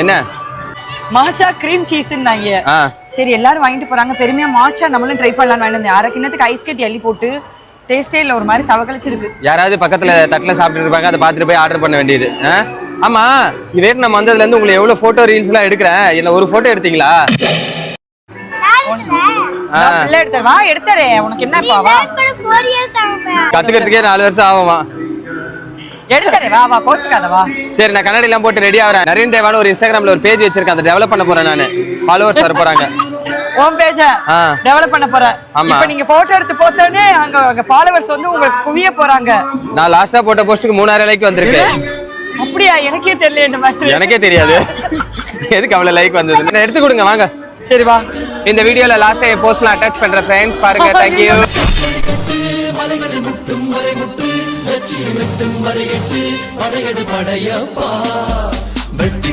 என்ன மாச்சா கிரீம் சீஸ்ன்னாங்க. சரி எல்லாரும் வாங்கிட்டு போறாங்க, பெருமையா மாச்சா நம்மளும் ட்ரை பண்ணலாம்னு வாங்கிட்டு வந்தேன். அரை கிண்ணத்துக்கு ஐஸ் கட்டி அள்ளி போட்டு டேஸ்டே இல்ல, ஒரு மாதிரி சவகலிச்சிருக்கு. யாராவது பக்கத்துல தட்டுல சாப்பிட்டு இருப்பாங்க, அதை பார்த்துட்டு போய் ஆர்டர் பண்ண வேண்டியது. ஆமா, இதே நம்ம வந்ததுல இருந்து உங்களுக்கு எவ்வளவு போட்டோ ரீல்ஸ் எல்லாம் எடுக்கிறேன், இல்ல ஒரு போட்டோ எடுத்தீங்களா? வா எடுத்தாரே, உனக்கு என்னப்பா? கத்துக்கிறதுக்கே 4 வருஷம் ஆகுமா? எடுத்தாரே, வா வா கோச்சுக்காத வா. சரி, நான் கண்ணாடி எல்லாம் போட்டு ரெடி ஆகிறேன். நரேன் தேவான ஒரு இன்ஸ்டாகிராம்ல ஒரு பேஜ் வச்சிருக்கேன், அதை டெவலப் பண்ண போறேன். நானு ஃபாலோவர்ஸ் வர போறாங்க. உன் பேஜ டெவலப் பண்ண போறேன். இப்போ நீங்க போட்டோ எடுத்து போட்டோனே அங்க ஃபாலோவர்ஸ் வந்து உங்களுக்கு குவிய போறாங்க. நான் லாஸ்டா போட்ட போஸ்ட்க்கு 3000 லைக் வந்திருக்கு. அப்படியா? எனக்கே தெரியல இந்த மேட்டர். எனக்கே தெரியாது எதுக்கு அவ்வளவு லைக் வந்தது. நான் எடுத்து கொடுங்க வாங்க. சரி வா. இந்த வீடியோல லாஸ்டா போஸ்ட்லாம் அட்டாச் பண்ற फ्रेंड्स பாருங்க. Thank you. மலைகளை முட்டும் வரை முட்டு லட்சியம் எட்டும் வரை எட்டு படையடு படையப்பா வெட்டி